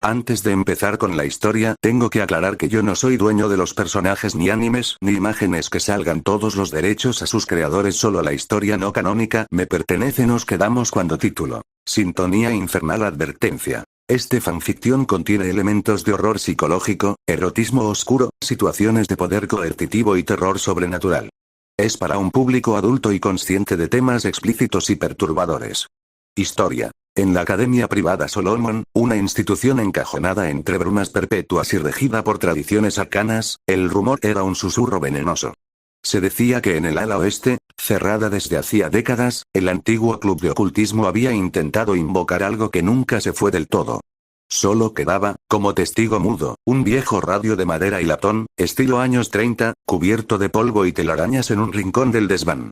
Antes de empezar con la historia, tengo que aclarar que yo no soy dueño de los personajes ni animes ni imágenes que salgan. Todos los derechos a sus creadores, solo la historia no canónica me pertenece. Nos quedamos cuando título. Sintonía infernal. Advertencia. Este fanficción contiene elementos de horror psicológico, erotismo oscuro, situaciones de poder coercitivo y terror sobrenatural. Es para un público adulto y consciente de temas explícitos y perturbadores. Historia. En la Academia Privada Solomon, una institución encajonada entre brumas perpetuas y regida por tradiciones arcanas, el rumor era un susurro venenoso. Se decía que en el ala oeste, cerrada desde hacía décadas, el antiguo club de ocultismo había intentado invocar algo que nunca se fue del todo. Solo quedaba, como testigo mudo, un viejo radio de madera y latón, estilo años 30, cubierto de polvo y telarañas en un rincón del desván.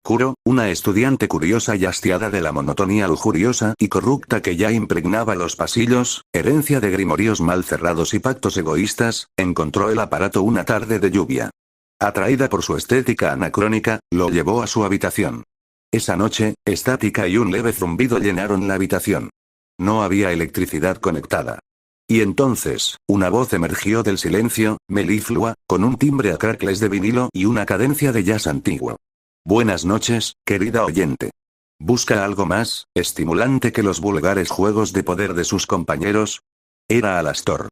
Kuro, una estudiante curiosa y hastiada de la monotonía lujuriosa y corrupta que ya impregnaba los pasillos, herencia de grimorios mal cerrados y pactos egoístas, encontró el aparato una tarde de lluvia. Atraída por su estética anacrónica, lo llevó a su habitación. Esa noche, estática y un leve zumbido llenaron la habitación. No había electricidad conectada. Y entonces, una voz emergió del silencio, meliflua, con un timbre a crackles de vinilo y una cadencia de jazz antiguo. Buenas noches, querida oyente. ¿Busca algo más estimulante que los vulgares juegos de poder de sus compañeros? Era Alastor.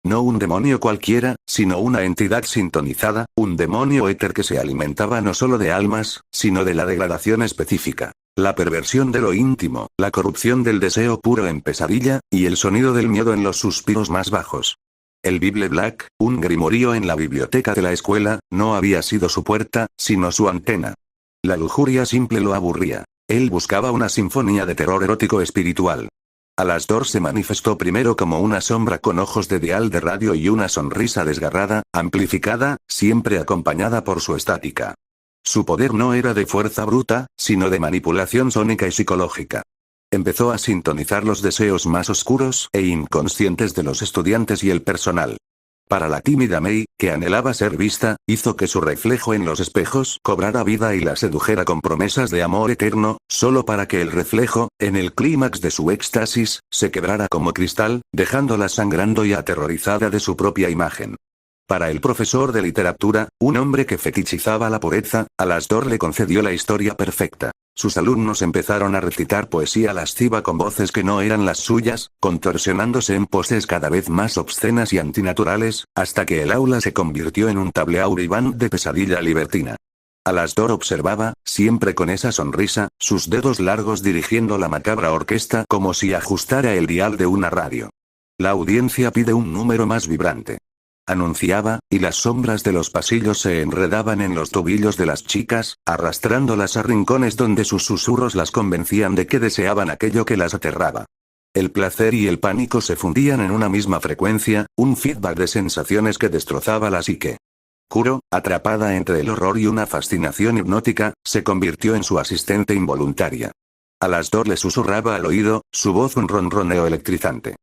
No un demonio cualquiera, sino una entidad sintonizada, un demonio éter que se alimentaba no solo de almas, sino de la degradación específica, la perversión de lo íntimo, la corrupción del deseo puro en pesadilla, y el sonido del miedo en los suspiros más bajos. El Bible Black, un grimorío en la biblioteca de la escuela, no había sido su puerta, sino su antena. La lujuria simple lo aburría. Él buscaba una sinfonía de terror erótico espiritual. Alastor se manifestó primero como una sombra con ojos de dial de radio y una sonrisa desgarrada, amplificada, siempre acompañada por su estática. Su poder no era de fuerza bruta, sino de manipulación sónica y psicológica. Empezó a sintonizar los deseos más oscuros e inconscientes de los estudiantes y el personal. Para la tímida Mei, que anhelaba ser vista, hizo que su reflejo en los espejos cobrara vida y la sedujera con promesas de amor eterno, solo para que el reflejo, en el clímax de su éxtasis, se quebrara como cristal, dejándola sangrando y aterrorizada de su propia imagen. Para el profesor de literatura, un hombre que fetichizaba la pureza, Alastor le concedió la historia perfecta. Sus alumnos empezaron a recitar poesía lasciva con voces que no eran las suyas, contorsionándose en poses cada vez más obscenas y antinaturales, hasta que el aula se convirtió en un tableau-vivant de pesadilla libertina. Alastor observaba, siempre con esa sonrisa, sus dedos largos dirigiendo la macabra orquesta como si ajustara el dial de una radio. La audiencia pide un número más vibrante. Anunciaba, y las sombras de los pasillos se enredaban en los tobillos de las chicas, arrastrándolas a rincones donde sus susurros las convencían de que deseaban aquello que las aterraba. El placer y el pánico se fundían en una misma frecuencia, un feedback de sensaciones que destrozaba la psique. Kuro, atrapada entre el horror y una fascinación hipnótica, se convirtió en su asistente involuntaria. Alastor le susurraba al oído, su voz un ronroneo electrizante.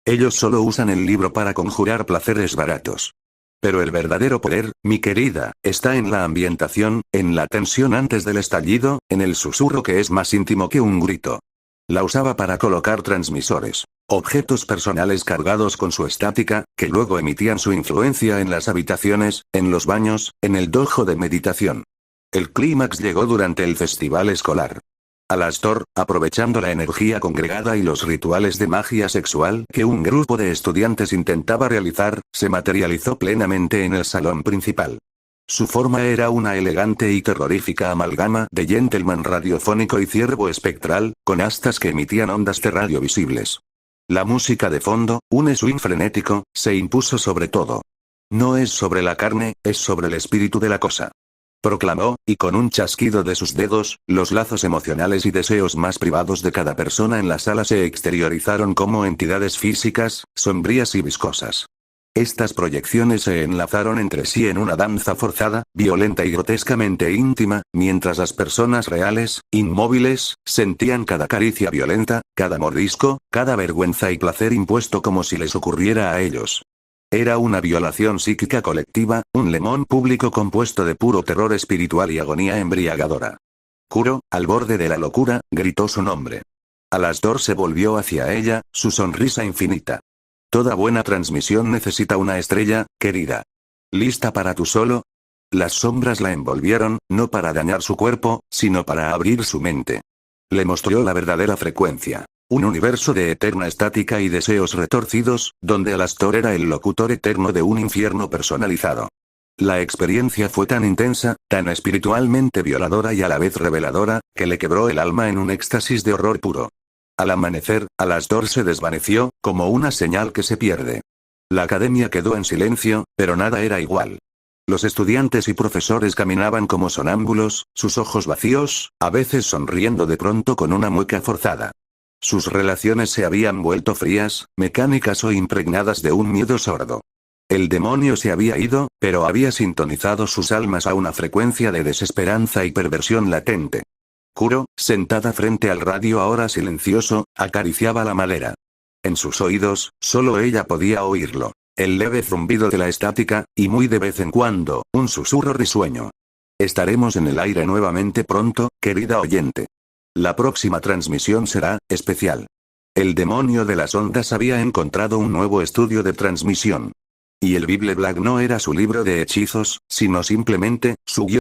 Ellos solo usan el libro para conjurar placeres baratos. Pero el verdadero poder, mi querida, está en la ambientación, en la tensión antes del estallido, en el susurro que es más íntimo que un grito. La usaba para colocar transmisores, objetos personales cargados con su estática, que luego emitían su influencia en las habitaciones, en los baños, en el dojo de meditación. El clímax llegó durante el festival escolar. Alastor, aprovechando la energía congregada y los rituales de magia sexual que un grupo de estudiantes intentaba realizar, se materializó plenamente en el salón principal. Su forma era una elegante y terrorífica amalgama de gentleman radiofónico y ciervo espectral, con astas que emitían ondas de radio visibles. La música de fondo, un swing frenético, se impuso sobre todo. No es sobre la carne, es sobre el espíritu de la cosa. Proclamó, y con un chasquido de sus dedos, los lazos emocionales y deseos más privados de cada persona en la sala se exteriorizaron como entidades físicas, sombrías y viscosas. Estas proyecciones se enlazaron entre sí en una danza forzada, violenta y grotescamente íntima, mientras las personas reales, inmóviles, sentían cada caricia violenta, cada mordisco, cada vergüenza y placer impuesto como si les ocurriera a ellos. Era una violación psíquica colectiva, un lemón público compuesto de puro terror espiritual y agonía embriagadora. Kuro, al borde de la locura, gritó su nombre. Alastor se volvió hacia ella, su sonrisa infinita. Toda buena transmisión necesita una estrella, querida. ¿Lista para tu solo? Las sombras la envolvieron, no para dañar su cuerpo, sino para abrir su mente. Le mostró la verdadera frecuencia. Un universo de eterna estática y deseos retorcidos, donde Alastor era el locutor eterno de un infierno personalizado. La experiencia fue tan intensa, tan espiritualmente violadora y a la vez reveladora, que le quebró el alma en un éxtasis de horror puro. Al amanecer, Alastor se desvaneció, como una señal que se pierde. La academia quedó en silencio, pero nada era igual. Los estudiantes y profesores caminaban como sonámbulos, sus ojos vacíos, a veces sonriendo de pronto con una mueca forzada. Sus relaciones se habían vuelto frías, mecánicas o impregnadas de un miedo sordo. El demonio se había ido, pero había sintonizado sus almas a una frecuencia de desesperanza y perversión latente. Kuro, sentada frente al radio ahora silencioso, acariciaba la madera. En sus oídos, solo ella podía oírlo. El leve zumbido de la estática, y muy de vez en cuando, un susurro risueño. Estaremos en el aire nuevamente pronto, querida oyente. La próxima transmisión será especial. El demonio de las ondas había encontrado un nuevo estudio de transmisión. Y el Bible Black no era su libro de hechizos, sino simplemente, su guión.